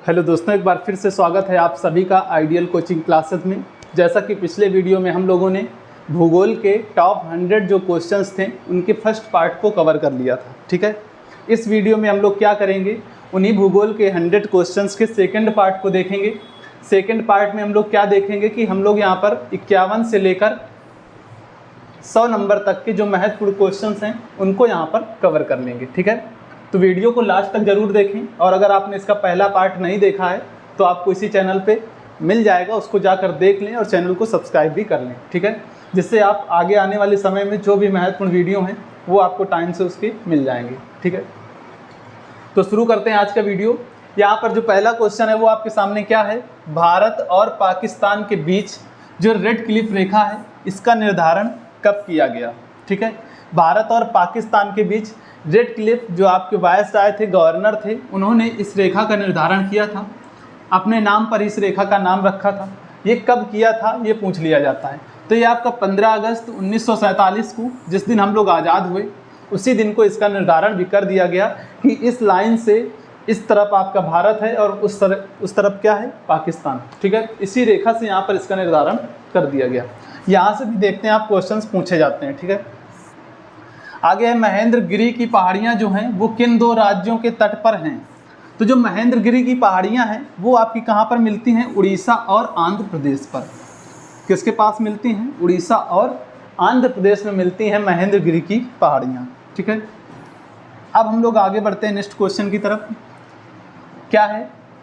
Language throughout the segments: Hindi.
हेलो दोस्तों, एक बार फिर से स्वागत है आप सभी का आइडियल कोचिंग क्लासेस में। जैसा कि पिछले वीडियो में हम लोगों ने भूगोल के टॉप 100 जो क्वेश्चंस थे उनके फर्स्ट पार्ट को कवर कर लिया था। ठीक है, इस वीडियो में हम लोग क्या करेंगे, उन्हीं भूगोल के 100 क्वेश्चंस के सेकंड पार्ट को देखेंगे। सेकंड पार्ट में हम लोग क्या देखेंगे कि हम लोग यहाँ पर 51 से लेकर 100 नंबर तक के जो महत्वपूर्ण क्वेश्चंस हैं उनको यहाँ पर कवर कर लेंगे। ठीक है, तो वीडियो को लास्ट तक ज़रूर देखें, और अगर आपने इसका पहला पार्ट नहीं देखा है तो आपको इसी चैनल पे मिल जाएगा, उसको जाकर देख लें और चैनल को सब्सक्राइब भी कर लें। ठीक है, जिससे आप आगे आने वाले समय में जो भी महत्वपूर्ण वीडियो हैं वो आपको टाइम से उसके मिल जाएंगे। ठीक है, तो शुरू करते हैं आज का वीडियो। यहाँ पर जो पहला क्वेश्चन है वो आपके सामने क्या है, भारत और पाकिस्तान के बीच जो रेड क्लिफ रेखा है इसका निर्धारण कब किया गया। ठीक है, भारत और पाकिस्तान के बीच रेड क्लिफ जो आपके वायसराय थे, गवर्नर थे, उन्होंने इस रेखा का निर्धारण किया था, अपने नाम पर इस रेखा का नाम रखा था। ये कब किया था ये पूछ लिया जाता है। तो ये आपका 15 अगस्त 1947 को, जिस दिन हम लोग आज़ाद हुए, उसी दिन को इसका निर्धारण भी कर दिया गया कि इस लाइन से इस तरफ आपका भारत है और उस तरफ क्या है, पाकिस्तान। ठीक है, इसी रेखा से यहाँ पर इसका निर्धारण कर दिया गया। यहाँ से भी देखते हैं आप क्वेश्चंस पूछे जाते हैं। ठीक है, आगे है महेंद्रगिरी की पहाड़ियाँ जो हैं वो किन दो राज्यों के तट पर हैं। तो जो महेंद्रगिरी की पहाड़ियाँ हैं वो आपकी कहाँ पर मिलती हैं, उड़ीसा और आंध्र प्रदेश पर। किसके पास मिलती हैं, उड़ीसा और आंध्र प्रदेश में मिलती हैं महेंद्रगिरी की पहाड़ियाँ। ठीक है, अब हम लोग आगे बढ़ते हैं नेक्स्ट क्वेश्चन की तरफ। क्या है,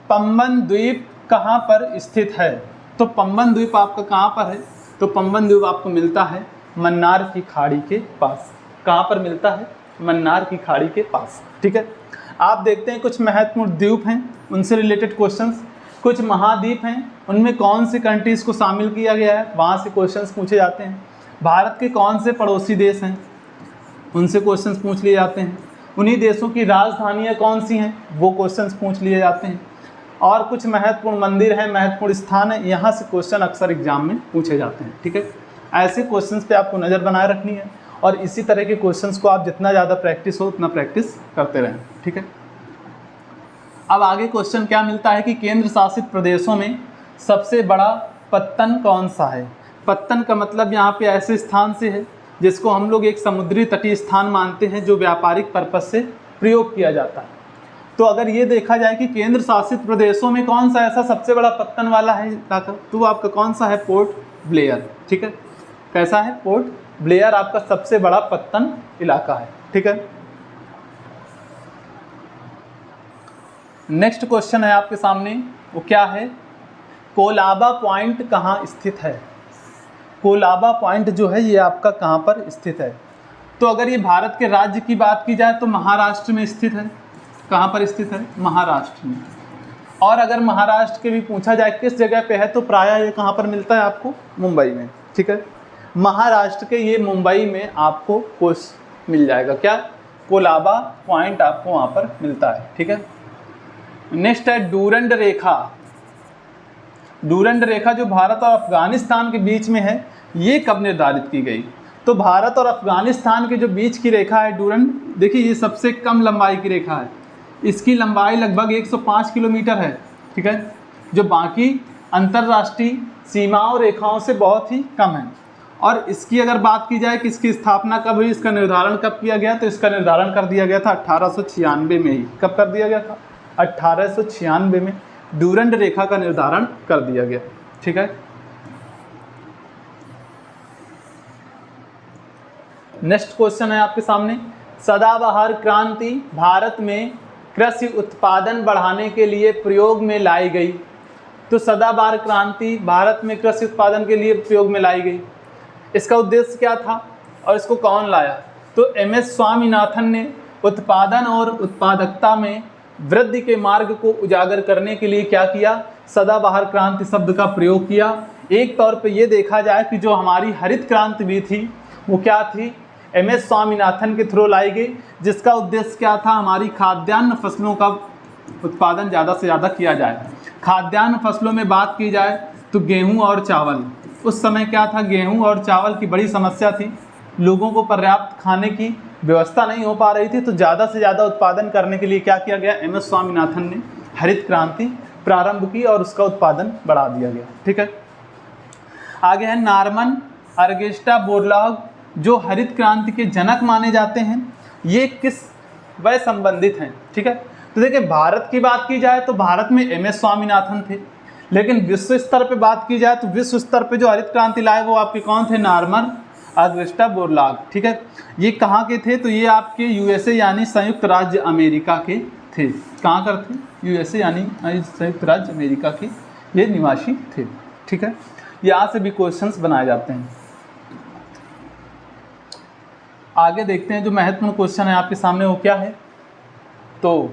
पंबन द्वीप कहाँ पर स्थित है। तो पंबन द्वीप आपका कहाँ पर है, तो पंबन द्वीप आपको मिलता है मन्नार की खाड़ी के पास। कहाँ पर मिलता है, मन्नार की खाड़ी के पास। ठीक है, आप देखते हैं कुछ महत्वपूर्ण द्वीप हैं उनसे रिलेटेड क्वेश्चंस, कुछ महाद्वीप हैं उनमें कौन से कंट्रीज़ को शामिल किया गया है वहाँ से क्वेश्चंस पूछे जाते हैं। भारत के कौन से पड़ोसी देश हैं उनसे क्वेश्चंस पूछ लिए जाते हैं। उन्हीं देशों की राजधानियाँ कौन सी हैं वो क्वेश्चंस पूछ लिए जाते हैं। और कुछ महत्वपूर्ण मंदिर हैं, महत्वपूर्ण स्थान है, यहाँ से क्वेश्चन अक्सर एग्जाम में पूछे जाते हैं। ठीक है, ऐसे क्वेश्चंस पे आपको नज़र बनाए रखनी है और इसी तरह के क्वेश्चंस को आप जितना ज़्यादा प्रैक्टिस हो उतना प्रैक्टिस करते रहें। ठीक है, अब आगे क्वेश्चन क्या मिलता है कि केंद्र शासित प्रदेशों में सबसे बड़ा पत्तन कौन सा है। पत्तन का मतलब यहाँ पे ऐसे स्थान से है जिसको हम लोग एक समुद्री तटीय स्थान मानते हैं जो व्यापारिक पर्पज से प्रयोग किया जाता है। तो अगर ये देखा जाए कि केंद्र शासित प्रदेशों में कौन सा ऐसा सबसे बड़ा पत्तन वाला है इलाका, तो आपका कौन सा है, पोर्ट ब्लेयर। ठीक है, कैसा है, पोर्ट ब्लेयर आपका सबसे बड़ा पत्तन इलाका है। ठीक है, नेक्स्ट क्वेश्चन है आपके सामने, वो क्या है, कोलाबा पॉइंट कहाँ स्थित है। कोलाबा पॉइंट जो है ये आपका कहाँ पर स्थित है। तो अगर ये भारत के राज्य की बात की जाए तो महाराष्ट्र में स्थित है। कहाँ पर स्थित है, महाराष्ट्र में। और अगर महाराष्ट्र के भी पूछा जाए किस जगह पे है तो प्रायः ये कहाँ पर मिलता है आपको, मुंबई में। ठीक है, महाराष्ट्र के ये मुंबई में आपको कोर्स मिल जाएगा, क्या, कोलाबा पॉइंट आपको वहाँ पर मिलता है। ठीक है, नेक्स्ट है डूरंड रेखा। डूरंड रेखा जो भारत और अफगानिस्तान के बीच में है ये कब निर्धारित की गई। तो भारत और अफगानिस्तान के जो बीच की रेखा है डूरंड, देखिए ये सबसे कम लंबाई की रेखा है, इसकी लंबाई लगभग 105 किलोमीटर है। ठीक है, जो बाकी अंतर्राष्ट्रीय सीमाओं रेखाओं से बहुत ही कम है। और इसकी अगर बात की जाए कि इसकी स्थापना कब हुई, इसका निर्धारण कब किया गया, तो इसका निर्धारण कर दिया गया था 1896 में ही। कब कर दिया गया था, 1896 में डूरंड रेखा का निर्धारण कर दिया गया। ठीक है, नेक्स्ट क्वेश्चन है आपके सामने, सदाबहार क्रांति भारत में कृषि उत्पादन बढ़ाने के लिए प्रयोग में लाई गई। तो सदाबहार क्रांति भारत में कृषि उत्पादन के लिए प्रयोग में लाई गई, इसका उद्देश्य क्या था और इसको कौन लाया। तो MS स्वामीनाथन ने उत्पादन और उत्पादकता में वृद्धि के मार्ग को उजागर करने के लिए क्या किया, सदाबहार क्रांति शब्द का प्रयोग किया। एक तौर पे ये देखा जाए कि जो हमारी हरित क्रांति भी थी वो क्या थी, MS स्वामीनाथन के थ्रू लाई गई, जिसका उद्देश्य क्या था, हमारी खाद्यान्न फसलों का उत्पादन ज़्यादा से ज़्यादा किया जाए। खाद्यान्न फसलों में बात की जाए तो गेहूँ और चावल, उस समय क्या था, गेहूं और चावल की बड़ी समस्या थी, लोगों को पर्याप्त खाने की व्यवस्था नहीं हो पा रही थी। तो ज़्यादा से ज़्यादा उत्पादन करने के लिए क्या किया गया, MS स्वामीनाथन ने हरित क्रांति प्रारंभ की और उसका उत्पादन बढ़ा दिया गया। ठीक है, आगे है नॉर्मन अर्गेस्टा बोरलॉग, जो हरित क्रांति के जनक माने जाते हैं, ये किस वय संबंधित हैं। ठीक है, तो देखिए भारत की बात की जाए तो भारत में MS स्वामीनाथन थे, लेकिन विश्व स्तर पे बात की जाए तो विश्व स्तर पे जो हरित क्रांति लाए वो आपके कौन थे, नॉर्मन अर्गेस्टा बोरलॉग। ठीक है, ये कहाँ के थे, तो ये आपके USA यानी संयुक्त राज्य अमेरिका के थे। कहाँ कर थे, USA यानी संयुक्त राज्य अमेरिका के ये निवासी थे। ठीक है, यहाँ से भी क्वेश्चंस बनाए जाते हैं। आगे देखते हैं जो महत्वपूर्ण क्वेश्चन है आपके सामने वो क्या है, तो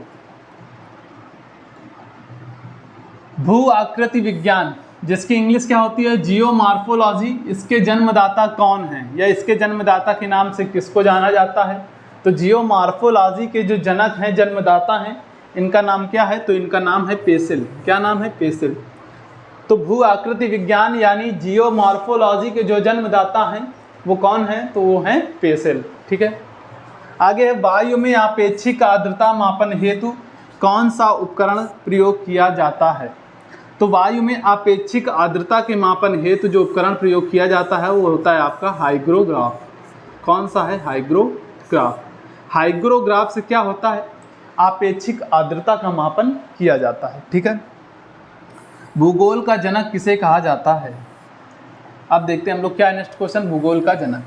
भू आकृति विज्ञान, जिसकी इंग्लिश क्या होती है, जियोमॉर्फोलॉजी, इसके जन्मदाता कौन हैं या इसके जन्मदाता के नाम से किसको जाना जाता है, तो जियोमॉर्फोलॉजी के जो जनक हैं, जन्मदाता हैं, इनका नाम क्या है, तो इनका नाम है पेसेल। क्या नाम है, पेसेल। तो भू आकृति विज्ञान यानी जियोमॉर्फोलॉजी के जो जन्मदाता हैं वो कौन है, तो वो हैं पेसेल। ठीक है, आगे है वायु में आपेक्षिक आर्द्रता मापन हेतु कौन सा उपकरण प्रयोग किया जाता है, तो वायु में आपेक्षिक आर्द्रता के मापन हेतु जो उपकरण प्रयोग किया जाता है वो होता है आपका हाइग्रोग्राफ। कौन सा है, हाइग्रोग्राफ। हाइग्रोग्राफ से क्या होता है, आपेक्षिक आर्द्रता का मापन किया जाता है। ठीक है, भूगोल का जनक किसे कहा जाता है, अब देखते हैं हम लोग क्या है नेक्स्ट क्वेश्चन, भूगोल का जनक।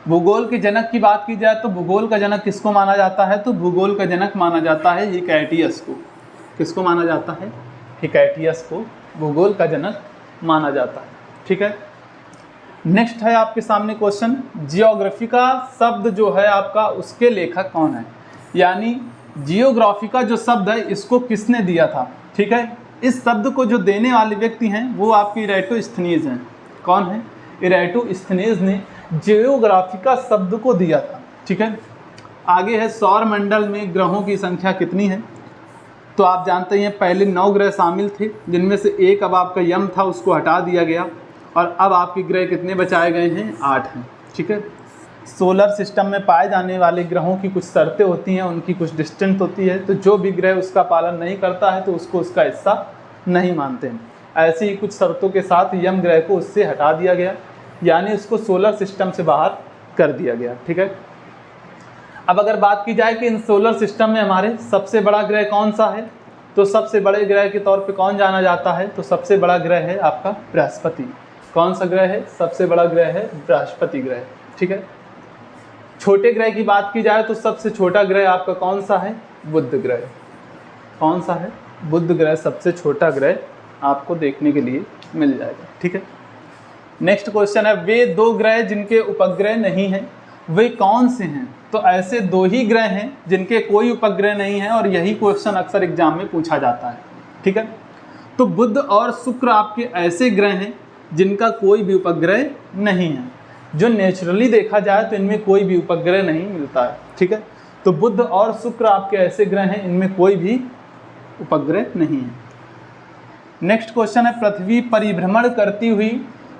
भूगोल के जनक की बात की जाए तो भूगोल का जनक किसको माना जाता है, तो भूगोल का जनक माना जाता है हिकैटियस को। किसको माना जाता है, हिकैटियस को भूगोल का जनक माना जाता है। ठीक है, नेक्स्ट है आपके सामने क्वेश्चन, जियोग्राफी का शब्द जो है आपका उसके लेखक कौन है, यानी जियोग्राफी का जो शब्द है इसको किसने दिया था। ठीक है, इस शब्द को जो देने वाले व्यक्ति हैं वो आपके इरेटोस्थनीज हैं। कौन है, इरेटोस्थनीज ने जियोग्राफी का शब्द को दिया था। ठीक है, आगे है सौर मंडल में ग्रहों की संख्या कितनी है, तो आप जानते हैं पहले 9 ग्रह शामिल थे, जिनमें से एक अब आपका यम था उसको हटा दिया गया और अब आपके ग्रह कितने बचाए गए हैं, 8 हैं। ठीक है, सोलर सिस्टम में पाए जाने वाले ग्रहों की कुछ शर्तें होती हैं, उनकी कुछ डिस्टेंस होती है, तो जो भी ग्रह उसका पालन नहीं करता है तो उसको उसका हिस्सा नहीं मानते हैं। ऐसी ही कुछ शर्तों के साथ यम ग्रह को उससे हटा दिया गया, यानी उसको सोलर सिस्टम से बाहर कर दिया गया। ठीक है, अब अगर बात की जाए कि इन सोलर सिस्टम में हमारे सबसे बड़ा ग्रह कौन सा है, तो सबसे बड़े ग्रह के तौर पे कौन जाना जाता है, तो सबसे बड़ा ग्रह है आपका बृहस्पति। कौन सा ग्रह है, सबसे बड़ा ग्रह है बृहस्पति ग्रह। ठीक है, छोटे ग्रह की बात की जाए तो सबसे छोटा ग्रह आपका कौन सा है, बुध ग्रह। कौन सा है, बुध ग्रह सबसे छोटा ग्रह आपको देखने के लिए मिल जाएगा। ठीक है, नेक्स्ट क्वेश्चन है, वे 2 ग्रह जिनके उपग्रह नहीं हैं वे कौन से हैं, तो ऐसे 2 ही ग्रह हैं जिनके कोई उपग्रह नहीं है और यही क्वेश्चन अक्सर एग्जाम में पूछा जाता है। ठीक है, तो बुध और शुक्र आपके ऐसे ग्रह हैं जिनका कोई भी उपग्रह नहीं है, जो नेचुरली देखा जाए तो इनमें कोई भी उपग्रह नहीं मिलता है। ठीक है, तो बुध और शुक्र आपके ऐसे ग्रह हैं इनमें कोई भी उपग्रह नहीं है। नेक्स्ट क्वेश्चन है, पृथ्वी परिभ्रमण करती हुई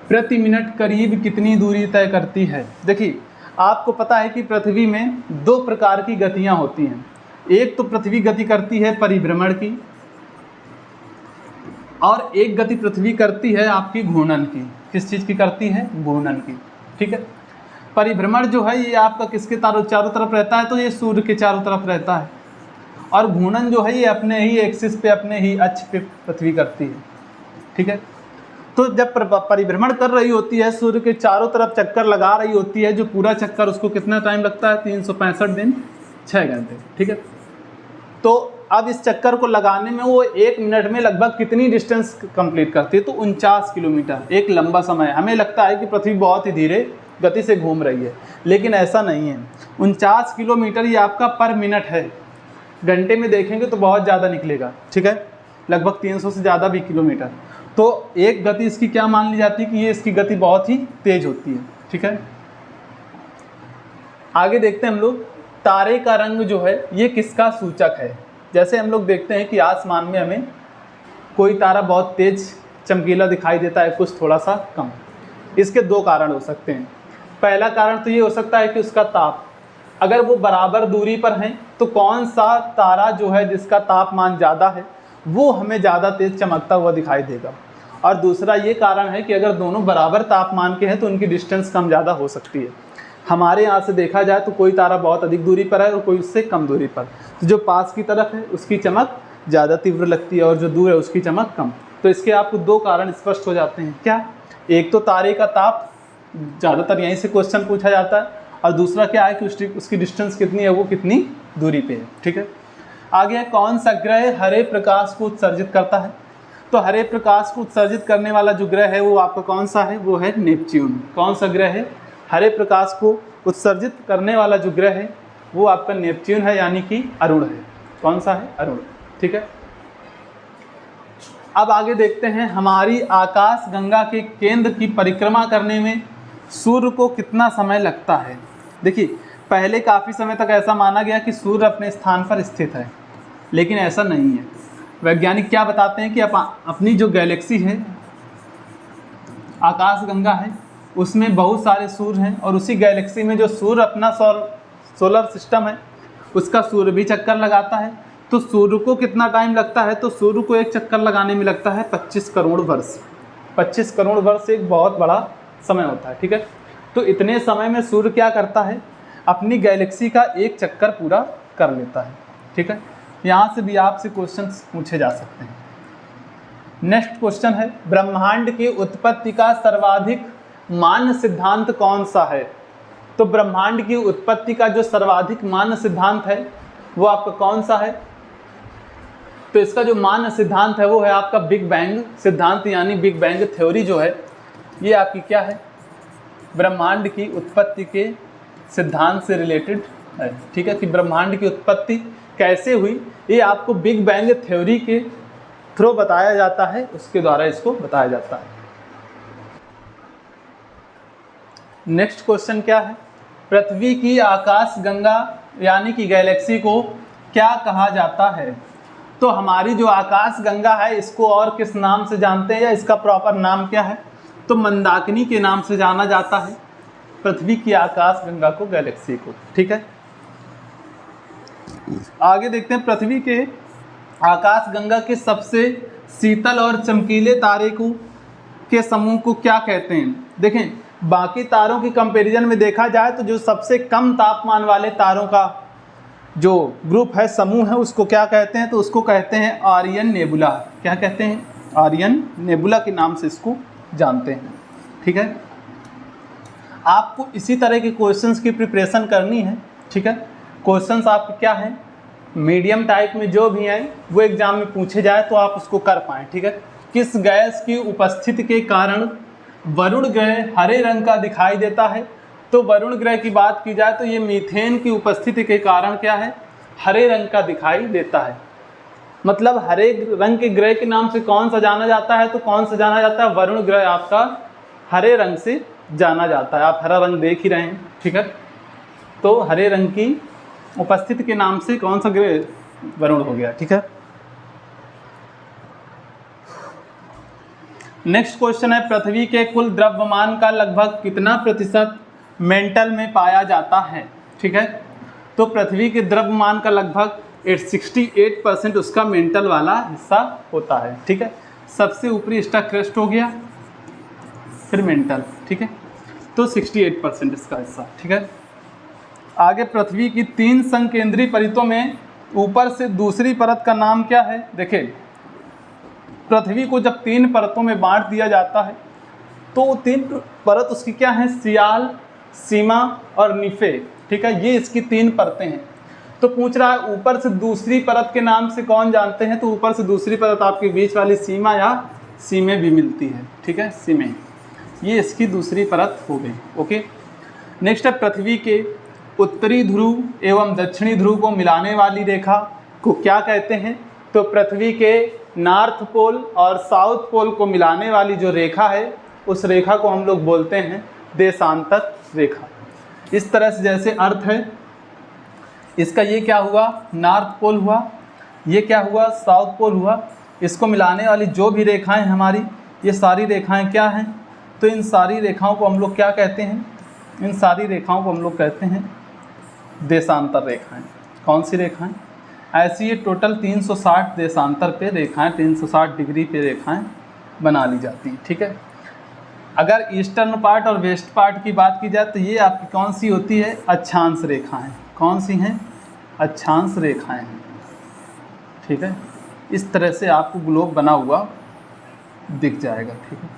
प्रति मिनट करीब कितनी दूरी तय करती है। देखिए आपको पता है कि पृथ्वी में 2 प्रकार की गतियां होती हैं, एक तो पृथ्वी गति करती है परिभ्रमण की और एक गति पृथ्वी करती है आपकी घूर्णन की। किस चीज़ की करती है, घूर्णन की। ठीक है, परिभ्रमण जो है ये आपका किसके चारों तरफ रहता है, तो ये सूर्य के चारों तरफ रहता है, और घूर्णन जो है ये अपने ही एक्सिस पे, अपने ही अक्ष पे पृथ्वी करती है। ठीक है, तो जब परिभ्रमण कर रही होती है, सूर्य के चारों तरफ चक्कर लगा रही होती है, जो पूरा चक्कर उसको कितना टाइम लगता है, 365 दिन 6 घंटे। ठीक है, तो अब इस चक्कर को लगाने में वो 1 मिनट में लगभग कितनी डिस्टेंस कंप्लीट करती है, तो 49 किलोमीटर। एक लंबा समय। हमें लगता है कि पृथ्वी बहुत ही धीरे गति से घूम रही है, लेकिन ऐसा नहीं है। 49 किलोमीटर ये आपका पर मिनट है, घंटे में देखेंगे तो बहुत ज़्यादा निकलेगा। ठीक है, लगभग 300 से ज़्यादा भी किलोमीटर। तो एक गति इसकी क्या मान ली जाती है कि ये इसकी गति बहुत ही तेज होती है। ठीक है, आगे देखते हैं हम लोग, तारे का रंग जो है ये किसका सूचक है। जैसे हम लोग देखते हैं कि आसमान में हमें कोई तारा बहुत तेज चमकीला दिखाई देता है, कुछ थोड़ा सा कम। इसके 2 कारण हो सकते हैं। पहला कारण तो ये हो सकता है कि उसका ताप, अगर वो बराबर दूरी पर हैं तो कौन सा तारा जो है जिसका तापमान ज़्यादा है वो हमें ज़्यादा तेज़ चमकता हुआ दिखाई देगा। और दूसरा ये कारण है कि अगर दोनों बराबर तापमान के हैं तो उनकी डिस्टेंस कम ज़्यादा हो सकती है। हमारे यहाँ से देखा जाए तो कोई तारा बहुत अधिक दूरी पर है और कोई उससे कम दूरी पर, तो जो पास की तरफ है उसकी चमक ज़्यादा तीव्र लगती है और जो दूर है उसकी चमक कम। तो इसके आपको दो कारण स्पष्ट हो जाते हैं। क्या? एक तो तारे का ताप, ज़्यादातर यहीं से क्वेश्चन पूछा जाता है, और दूसरा क्या है कि उसकी डिस्टेंस कितनी है, वो कितनी दूरी पे है। ठीक है, आगे कौन सा ग्रह हरे प्रकाश को उत्सर्जित करता है? तो हरे प्रकाश को उत्सर्जित करने वाला जो ग्रह है वो आपका कौन सा है? वो है नेपच्यून। कौन सा ग्रह है? हरे प्रकाश को उत्सर्जित करने वाला जो ग्रह है वो आपका नेपच्यून है, यानी कि अरुण है। कौन सा है? अरुण। ठीक है, अब आगे देखते हैं हमारी आकाश गंगा के केंद्र की परिक्रमा करने में सूर्य को कितना समय लगता है। देखिए, पहले काफ़ी समय तक ऐसा माना गया कि सूर्य अपने स्थान पर स्थित है, लेकिन ऐसा नहीं है। वैज्ञानिक क्या बताते हैं कि अपनी जो गैलेक्सी है आकाश गंगा है, उसमें बहुत सारे सूर्य हैं, और उसी गैलेक्सी में जो सूर्य अपना सोलर सिस्टम है उसका सूर्य भी चक्कर लगाता है। तो सूर्य को कितना टाइम लगता है? तो सूर्य को एक चक्कर लगाने में लगता है 25 करोड़ वर्ष। 25 करोड़ वर्ष एक बहुत बड़ा समय होता है। ठीक है, तो इतने समय में सूर्य क्या करता है? अपनी गैलेक्सी का एक चक्कर पूरा कर लेता है। ठीक है, यहाँ से भी आपसे क्वेश्चंस पूछे जा सकते हैं। नेक्स्ट क्वेश्चन है, ब्रह्मांड की उत्पत्ति का सर्वाधिक मान्य सिद्धांत कौन सा है? तो ब्रह्मांड की उत्पत्ति का जो सर्वाधिक मान्य सिद्धांत है वो आपका कौन सा है? तो इसका जो मान्य सिद्धांत है वो है आपका बिग बैंग सिद्धांत, यानी बिग बैंग थ्योरी जो है ये आपकी क्या है? ब्रह्मांड की उत्पत्ति के सिद्धांत से रिलेटेड है। ठीक है, कि ब्रह्मांड की उत्पत्ति कैसे हुई ये आपको बिग बैंग थ्योरी के थ्रू बताया जाता है, उसके द्वारा इसको बताया जाता है। नेक्स्ट क्वेश्चन क्या है? पृथ्वी की आकाश गंगा यानी कि गैलेक्सी को क्या कहा जाता है? तो हमारी जो आकाश गंगा है इसको और किस नाम से जानते हैं, या इसका प्रॉपर नाम क्या है? तो मंदाकिनी के नाम से जाना जाता है पृथ्वी की आकाश गंगा को, गैलेक्सी को। ठीक है, आगे देखते हैं पृथ्वी के आकाश गंगा के सबसे शीतल और चमकीले तारे को के समूह को क्या कहते हैं? देखें, बाकी तारों की कंपैरिजन में देखा जाए तो जो सबसे कम तापमान वाले तारों का जो ग्रुप है, समूह है, उसको क्या कहते हैं? तो उसको कहते हैं आर्यन नेबुला। क्या कहते हैं? आर्यन नेबुला के नाम से इसको जानते हैं। ठीक है, आपको इसी तरह के क्वेश्चंस की प्रिपरेशन करनी है। ठीक है, क्वेश्चंस आपके क्या हैं? मीडियम टाइप में जो भी हैं वो एग्जाम में पूछे जाए तो आप उसको कर पाएँ। ठीक है, किस गैस की उपस्थिति के कारण वरुण ग्रह हरे रंग का दिखाई देता है? तो वरुण ग्रह की बात की जाए तो ये मीथेन की उपस्थिति के कारण क्या है? हरे रंग का दिखाई देता है। मतलब हरे रंग के ग्रह के नाम से कौन सा जाना जाता है? तो कौन सा जाना जाता है? वरुण ग्रह आपका हरे रंग से जाना जाता है। आप हरा रंग देख ही रहे हैं। ठीक है, तो हरे रंग की उपस्थिति के नाम से कौन सा ग्रह? वरुण हो गया। ठीक है, नेक्स्ट क्वेश्चन है, पृथ्वी के कुल द्रव्यमान का लगभग कितना प्रतिशत मेंटल में पाया जाता है? ठीक है, तो पृथ्वी के द्रव्यमान का लगभग 68% उसका मेंटल वाला हिस्सा होता है। ठीक है, सबसे ऊपरी स्टा क्रस्ट हो गया, फिर मेंटल। ठीक है, तो 68% इसका हिस्सा। ठीक है, आगे पृथ्वी की 3 संकेंद्री परतों में ऊपर से दूसरी परत का नाम क्या है? देखिए, पृथ्वी को जब 3 परतों में बांट दिया जाता है तो 3 परत उसकी क्या है? सियाल, सीमा और निफे। ठीक है, ये इसकी 3 परतें हैं। तो पूछ रहा है ऊपर से दूसरी परत के नाम से कौन जानते हैं? तो ऊपर से दूसरी परत आपके बीच वाली सीमा या सीमे भी मिलती है। ठीक है, सीमे, ये इसकी दूसरी परत हो गई। ओके, नेक्स्ट है, पृथ्वी के उत्तरी ध्रुव एवं दक्षिणी ध्रुव को मिलाने वाली रेखा को क्या कहते हैं? तो पृथ्वी के नॉर्थ पोल और साउथ पोल को मिलाने वाली जो रेखा है उस रेखा को हम लोग बोलते हैं देशांतर रेखा। इस तरह से जैसे अर्थ है, इसका ये क्या हुआ? नॉर्थ पोल हुआ, ये क्या हुआ? साउथ पोल हुआ। इसको मिलाने वाली जो भी रेखाएं हमारी, ये सारी रेखाएं क्या हैं? तो इन सारी रेखाओं को हम लोग क्या कहते हैं? इन सारी रेखाओं को हम लोग कहते हैं देशांतर रेखाएं। कौन सी रेखाएं? ऐसी ये टोटल 360 देशांतर पे रेखाएं, 360 डिग्री पे रेखाएं बना ली जाती हैं। ठीक है, अगर ईस्टर्न पार्ट और वेस्ट पार्ट की बात की जाए तो ये आपकी कौन सी होती है, अक्षांश रेखाएं। कौन सी हैं, अक्षांश रेखाएं हैं। ठीक है, इस तरह से आपको ग्लोब बना हुआ दिख जाएगा। ठीक है,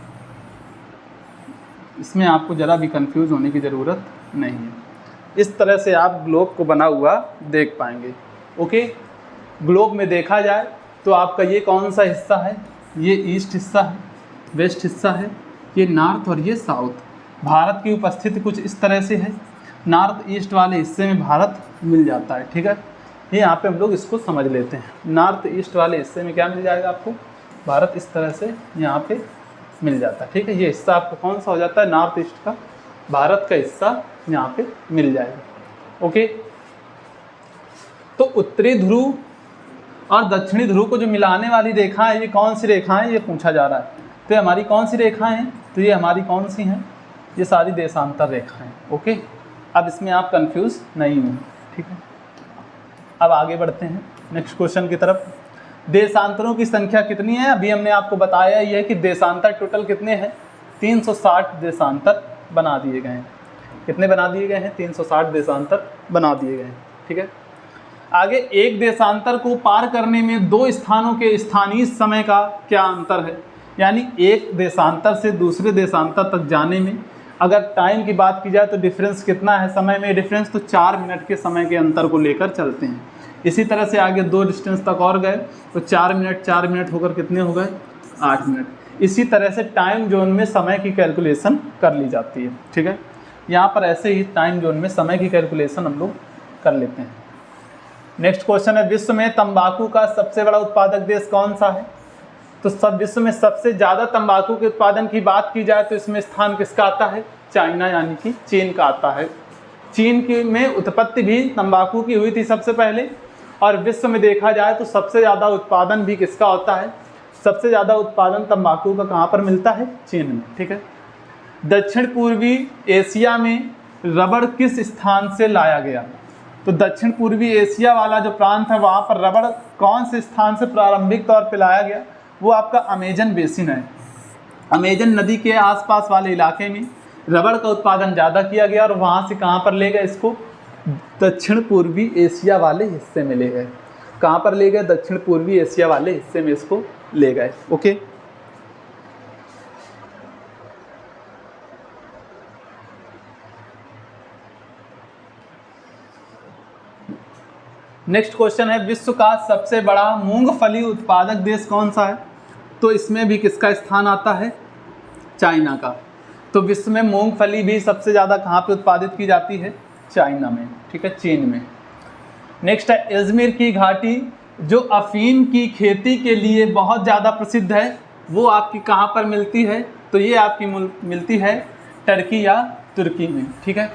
इसमें आपको ज़रा भी कंफ्यूज होने की ज़रूरत नहीं है। इस तरह से आप ग्लोब को बना हुआ देख पाएंगे। ओके, ग्लोब में देखा जाए तो आपका ये कौन सा हिस्सा है, ये ईस्ट हिस्सा है, वेस्ट हिस्सा है, ये नॉर्थ और ये साउथ। भारत की उपस्थिति कुछ इस तरह से है, नॉर्थ ईस्ट वाले हिस्से में भारत मिल जाता है। ठीक है, ये यहाँ पे हम लोग इसको समझ लेते हैं। नॉर्थ ईस्ट वाले हिस्से में क्या मिल जाएगा आपको, भारत इस तरह से यहाँ पे मिल जाता है। ठीक है, ये हिस्सा आपको कौन सा हो जाता है, नॉर्थ ईस्ट का, भारत का हिस्सा यहाँ पे मिल जाएगा। ओके, तो उत्तरी ध्रुव और दक्षिणी ध्रुव को जो मिलाने वाली रेखा है, ये कौन सी रेखा है, ये पूछा जा रहा है। तो ये हमारी कौन सी रेखाएं हैं, तो ये हमारी कौन सी हैं, ये सारी देशांतर रेखाएं। ओके, अब इसमें आप कंफ्यूज नहीं हो। ठीक है, अब आगे बढ़ते हैं नेक्स्ट क्वेश्चन की तरफ। देशांतरों की संख्या कितनी है, अभी हमने आपको बताया ही है कि देशांतर टोटल कितने हैं, 360 देशांतर बना दिए गए हैं। कितने बना दिए गए हैं, 360 देशांतर बना दिए गए हैं। ठीक है, आगे एक देशांतर को पार करने में दो स्थानों के स्थानीय समय का क्या अंतर है, यानी एक देशांतर से दूसरे देशांतर तक जाने में अगर टाइम की बात की जाए तो डिफरेंस कितना है, समय में डिफरेंस तो 4 मिनट के समय के अंतर को लेकर चलते हैं। इसी तरह से आगे दो डिस्टेंस तक और गए तो 4 मिनट होकर कितने हो गए, 8 मिनट। इसी तरह से टाइम जोन में समय की कैलकुलेशन कर ली जाती है। ठीक है, यहाँ पर ऐसे ही टाइम जोन में समय की कैलकुलेशन हम लोग कर लेते हैं। नेक्स्ट क्वेश्चन है, विश्व में तंबाकू का सबसे बड़ा उत्पादक देश कौन सा है। तो सब विश्व में सबसे ज़्यादा तंबाकू के उत्पादन की बात की जाए तो इसमें स्थान किसका आता है, चाइना यानी कि चीन का आता है। चीन की में उत्पत्ति भी तंबाकू की हुई थी सबसे पहले, और विश्व में देखा जाए तो सबसे ज़्यादा उत्पादन भी किसका होता है, सबसे ज़्यादा उत्पादन तंबाकू का कहाँ पर मिलता है, चीन में। ठीक है, दक्षिण पूर्वी एशिया में रबड़ किस स्थान से लाया गया। तो दक्षिण पूर्वी एशिया वाला जो प्रांत है वहाँ पर रबड़ कौन से स्थान से प्रारंभिक तौर पर लाया गया, वो आपका अमेजन बेसिन है। अमेजन नदी के आसपास वाले इलाके में रबड़ का उत्पादन ज़्यादा किया गया और वहाँ से कहाँ पर ले गए इसको, दक्षिण पूर्वी एशिया वाले हिस्से में ले गए। कहाँ पर ले गए, दक्षिण पूर्वी एशिया वाले हिस्से में इसको ले गए। ओके, नेक्स्ट क्वेश्चन है, विश्व का सबसे बड़ा मूंगफली उत्पादक देश कौन सा है। तो इसमें भी किसका स्थान आता है, चाइना का। तो विश्व में मूंगफली भी सबसे ज़्यादा कहाँ पे उत्पादित की जाती है, चाइना में। ठीक है, चीन में। नेक्स्ट है, अजमेर की घाटी जो अफीम की खेती के लिए बहुत ज़्यादा प्रसिद्ध है, वो आपकी कहाँ पर मिलती है। तो ये आपकी मिलती है टर्की या तुर्की में। ठीक है,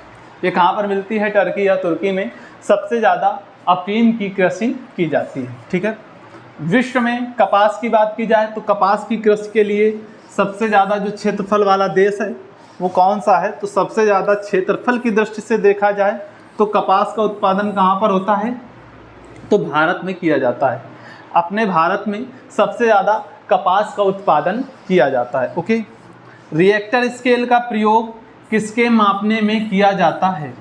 ये कहाँ पर मिलती है, टर्की या तुर्की में सबसे ज़्यादा अफीम की कृषि की जाती है। ठीक है, विश्व में कपास की बात की जाए तो कपास की कृषि के लिए सबसे ज़्यादा जो क्षेत्रफल वाला देश है वो कौन सा है। तो सबसे ज़्यादा क्षेत्रफल की दृष्टि से देखा जाए तो कपास का उत्पादन कहाँ पर होता है, तो भारत में किया जाता है। अपने भारत में सबसे ज़्यादा कपास का उत्पादन किया जाता है। ओके, रिएक्टर स्केल का प्रयोग किसके मापने में किया जाता है।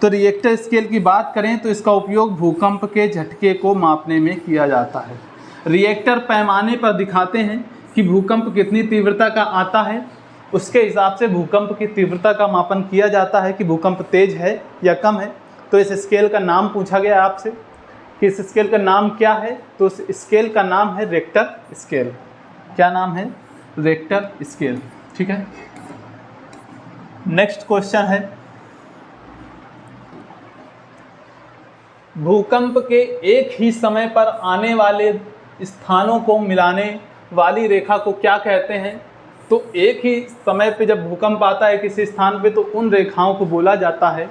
तो रिएक्टर स्केल की बात करें तो इसका उपयोग भूकंप के झटके को मापने में किया जाता है। रिएक्टर पैमाने पर दिखाते हैं कि भूकंप कितनी तीव्रता का आता है, उसके हिसाब से भूकंप की तीव्रता का मापन किया जाता है कि भूकंप तेज है या कम है। तो इस स्केल का नाम पूछा गया आपसे कि इस स्केल का नाम क्या है। तो इस स्केल का नाम है रेक्टर स्केल। क्या नाम है, रेक्टर स्केल। ठीक है, नेक्स्ट क्वेश्चन है, भूकंप के एक ही समय पर आने वाले स्थानों को मिलाने वाली रेखा को क्या कहते हैं। तो एक ही समय पे जब भूकंप आता है किसी स्थान पे तो उन रेखाओं को बोला जाता है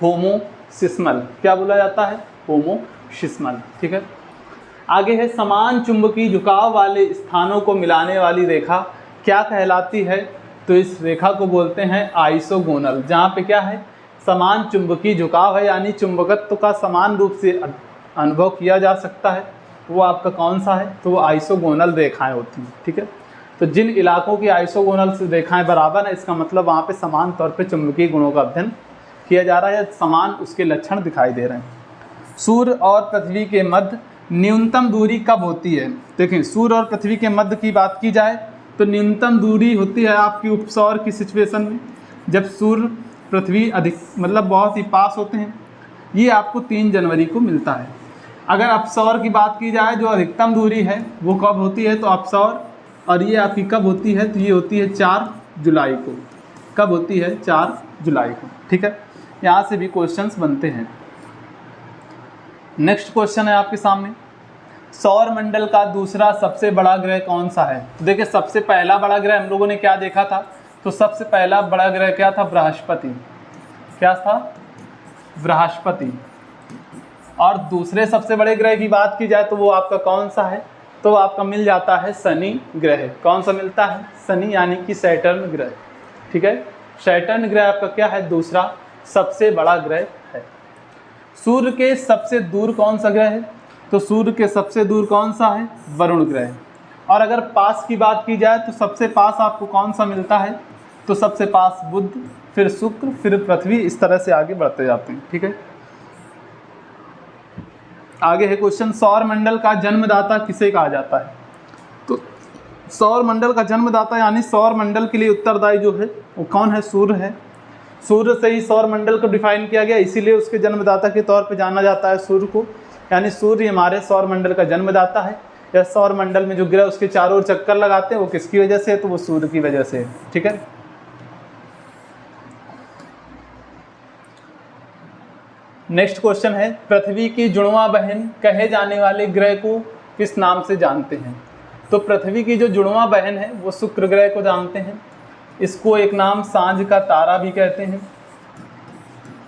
होमोसिस्मल। क्या बोला जाता है, होमोसिस्मल। ठीक है, आगे है, समान चुंबकीय झुकाव वाले स्थानों को मिलाने वाली रेखा क्या कहलाती है। तो इस रेखा को बोलते हैं आइसोगोनल, जहाँ पे क्या है, समान चुंबकीय झुकाव है, यानी चुंबकत्व का समान रूप से अनुभव किया जा सकता है वो आपका कौन सा है, तो वो आइसोगोनल रेखाएं होती हैं। ठीक है, तो जिन इलाकों की आइसोगोनल रेखाएं बराबर है इसका मतलब वहाँ पे समान तौर पे चुंबकीय गुणों का अध्ययन किया जा रहा है या समान उसके लक्षण दिखाई दे रहे हैं। सूर्य और पृथ्वी के मध्य न्यूनतम दूरी कब होती है? देखें, सूर्य और पृथ्वी के मध्य की बात की जाए तो न्यूनतम दूरी होती है आपकी उपसौर की सिचुएशन में, जब सूर्य पृथ्वी अधिक मतलब बहुत ही पास होते हैं। ये आपको 3 जनवरी को मिलता है। अगर अपसौर की बात की जाए जो अधिकतम दूरी है वो कब होती है, तो अपसौर, और ये आपकी कब होती है, तो ये होती है 4 जुलाई को। कब होती है? 4 जुलाई को। ठीक है, यहाँ से भी क्वेश्चंस बनते हैं। नेक्स्ट क्वेश्चन है आपके सामने, सौर मंडल का दूसरा सबसे बड़ा ग्रह कौन सा है? तो देखिए, सबसे पहला बड़ा ग्रह हम लोगों ने क्या देखा था, तो सबसे पहला बड़ा ग्रह क्या था? बृहस्पति। क्या था? बृहस्पति। और दूसरे सबसे बड़े ग्रह की बात की जाए तो वो आपका कौन सा है, तो आपका मिल जाता है शनि ग्रह। कौन सा मिलता है? शनि, यानी कि सैटर्न ग्रह। ठीक है, सैटर्न ग्रह आपका क्या है? दूसरा सबसे बड़ा ग्रह है। सूर्य के सबसे दूर कौन सा ग्रह है, तो सूर्य के सबसे दूर कौन सा है? वरुण ग्रह। और अगर पास की बात की जाए तो सबसे पास आपको कौन सा मिलता है, तो सबसे पास बुध, फिर शुक्र, फिर पृथ्वी, इस तरह से आगे बढ़ते जाते हैं। ठीक है, आगे है क्वेश्चन, सौर मंडल का जन्मदाता किसे कहा जाता है? तो सौर मंडल का जन्मदाता यानी सौर मंडल के लिए उत्तरदायी जो है वो कौन है? सूर्य है। सूर्य से ही सौर मंडल को डिफाइन किया गया, इसीलिए उसके जन्मदाता के तौर पे जाना जाता है सूर्य को। यानी सूर्य हमारे सौर मंडल का जन्मदाता है। या सौर मंडल में जो ग्रह उसके चारों ओर चक्कर लगाते हैं वो किसकी वजह से है, तो वो सूर्य की वजह से है। ठीक है, नेक्स्ट क्वेश्चन है, पृथ्वी की जुड़वां बहन कहे जाने वाले ग्रह को किस नाम से जानते हैं? तो पृथ्वी की जो जुड़वां बहन है वो शुक्र ग्रह को जानते हैं। इसको एक नाम सांझ का तारा भी कहते हैं।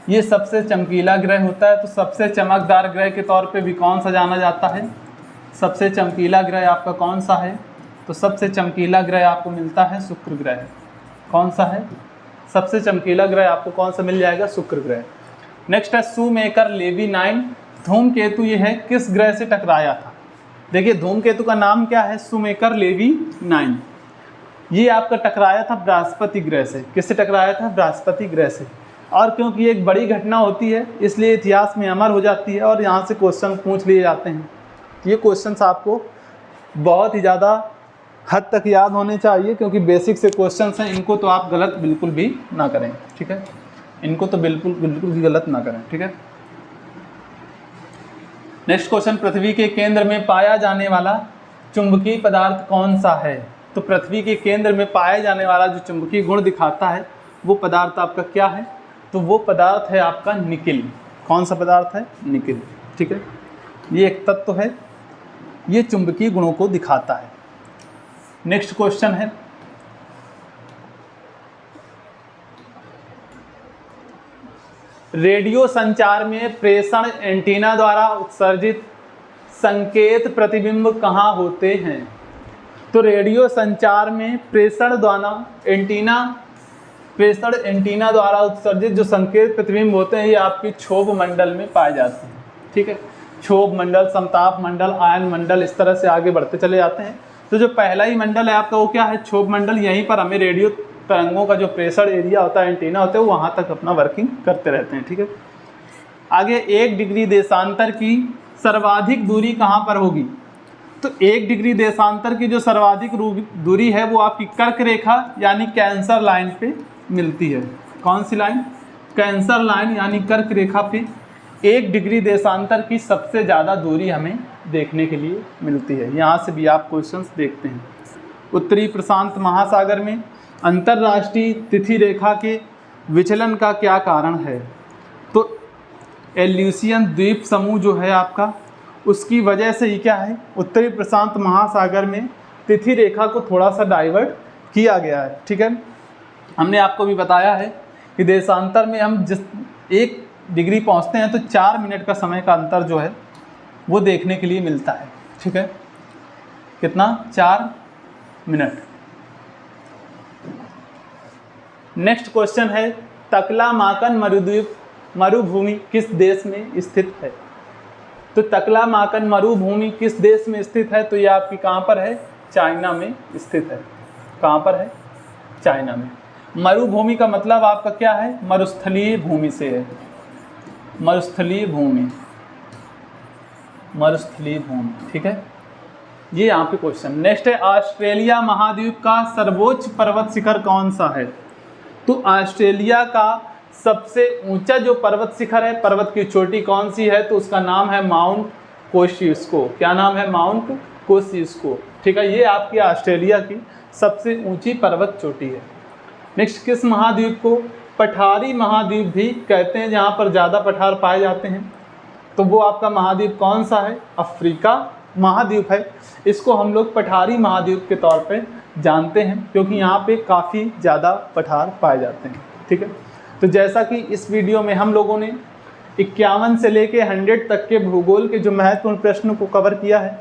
ये सबसे चमकीला ग्रह होता है, तो सबसे चमकदार ग्रह के तौर पे भी कौन सा जाना जाता है? सबसे चमकीला ग्रह आपका कौन सा है, तो सबसे चमकीला ग्रह आपको मिलता है शुक्र ग्रह। कौन सा है? सबसे चमकीला ग्रह आपको कौन सा मिल जाएगा? शुक्र ग्रह। नेक्स्ट है शूमेकर लेवी 9, धूमकेतु ये है किस ग्रह से टकराया था? देखिए, धूमकेतु का नाम क्या है? Shoemaker Levy 9। ये आपका टकराया था बृहस्पति ग्रह से। किससे टकराया था? बृहस्पति ग्रह से। और क्योंकि एक बड़ी घटना होती है इसलिए इतिहास में अमर हो जाती है और यहाँ से क्वेश्चन पूछ लिए जाते हैं। ये क्वेश्चंस आपको बहुत ही ज़्यादा हद तक याद होने चाहिए, क्योंकि बेसिक से क्वेश्चंस हैं, इनको तो आप गलत बिल्कुल भी ना करें। ठीक है, इनको तो बिल्कुल भी गलत ना करें। ठीक है, नेक्स्ट क्वेश्चन, पृथ्वी के केंद्र में पाया जाने वाला चुंबकीय पदार्थ कौन सा है? तो पृथ्वी के केंद्र में पाया जाने वाला जो चुंबकीय गुण दिखाता है वो पदार्थ आपका क्या है? तो वो पदार्थ है आपका निकिल। कौन सा पदार्थ है? निकिल। ठीक है, ये एक तत्व है, ये चुंबकीय गुणों को दिखाता है। नेक्स्ट क्वेश्चन है, रेडियो संचार में प्रेषण एंटीना द्वारा उत्सर्जित संकेत प्रतिबिंब कहाँ होते हैं? तो रेडियो संचार में प्रेषण एंटीना द्वारा उत्सर्जित जो संकेत प्रतिबिंब होते हैं ये आपकी क्षोभ मंडल में पाए जाते हैं। ठीक है, क्षोभ मंडल, समताप मंडल, आयन मंडल, इस तरह से आगे बढ़ते चले जाते हैं। तो जो पहला ही मंडल है आपका वो क्या है? क्षोभ मंडल। यहीं पर हमें रेडियो तरंगों का जो प्रेशर एरिया होता है, एंटीना होता है, वो वहाँ तक अपना वर्किंग करते रहते हैं। ठीक है, आगे 1 डिग्री देशांतर की सर्वाधिक दूरी कहाँ पर होगी? तो 1 डिग्री देशांतर की जो सर्वाधिक दूरी है वो आपकी कर्क रेखा यानी कैंसर लाइन पे मिलती है। कौन सी लाइन? कैंसर लाइन यानी कर्क रेखा पे 1 डिग्री देशांतर की सबसे ज़्यादा दूरी हमें देखने के लिए मिलती है। यहाँ से भी आप क्वेश्चंस देखते हैं। उत्तरी प्रशांत महासागर में अंतर्राष्ट्रीय तिथि रेखा के विचलन का क्या कारण है? तो एल्यूसियन द्वीप समूह जो है आपका, उसकी वजह से ही क्या है, उत्तरी प्रशांत महासागर में तिथि रेखा को थोड़ा सा डाइवर्ट किया गया है। ठीक है, हमने आपको भी बताया है कि देशांतर में हम जिस 1 डिग्री पहुंचते हैं तो 4 मिनट का समय का अंतर जो है वो देखने के लिए मिलता है। ठीक है, कितना? 4 मिनट। नेक्स्ट क्वेश्चन है, तकलामाकन मरुद्वीप मरुभूमि किस देश में स्थित है? तो तकलामाकन मरुभूमि किस देश में स्थित है? तो ये आपकी कहाँ पर है? चाइना में स्थित है। कहाँ पर है? चाइना में। मरुभूमि का मतलब आपका क्या है? मरुस्थलीय भूमि से है। मरुस्थलीय भूमि, मरुस्थलीय भूमि, ठीक है। ये यहाँ पे क्वेश्चन। नेक्स्ट है, ऑस्ट्रेलिया महाद्वीप का सर्वोच्च पर्वत शिखर कौन सा है? तो ऑस्ट्रेलिया का सबसे ऊंचा जो पर्वत शिखर है, पर्वत की चोटी कौन सी है? तो उसका नाम है माउंट कोशिस्को। क्या नाम है? माउंट कोशिस्को, ठीक है। ये आपकी ऑस्ट्रेलिया की सबसे ऊंची पर्वत चोटी है। नेक्स्ट, किस महाद्वीप को पठारी महाद्वीप भी कहते हैं, जहाँ पर ज़्यादा पठार पाए जाते हैं? तो वो आपका महाद्वीप कौन सा है? अफ्रीका महाद्वीप है। इसको हम लोग पठारी महाद्वीप के तौर पे जानते हैं, क्योंकि यहाँ पे काफ़ी ज़्यादा पठार पाए जाते हैं, ठीक है। तो जैसा कि इस वीडियो में हम लोगों ने 51 से लेके 100 तक के भूगोल के जो महत्वपूर्ण प्रश्नों को कवर किया है,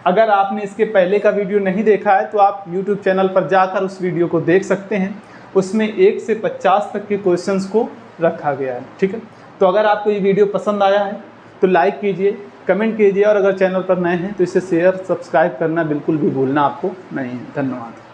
अगर आपने इसके पहले का वीडियो नहीं देखा है तो आप YouTube चैनल पर जाकर उस वीडियो को देख सकते हैं। उसमें 1 से 50 तक के क्वेश्चंस को रखा गया है, ठीक है। तो अगर आपको ये वीडियो पसंद आया है तो लाइक कीजिए, कमेंट कीजिए, और अगर चैनल पर नए हैं तो इसे शेयर, सब्सक्राइब करना बिल्कुल भी भूलना आपको नहीं है। धन्यवाद।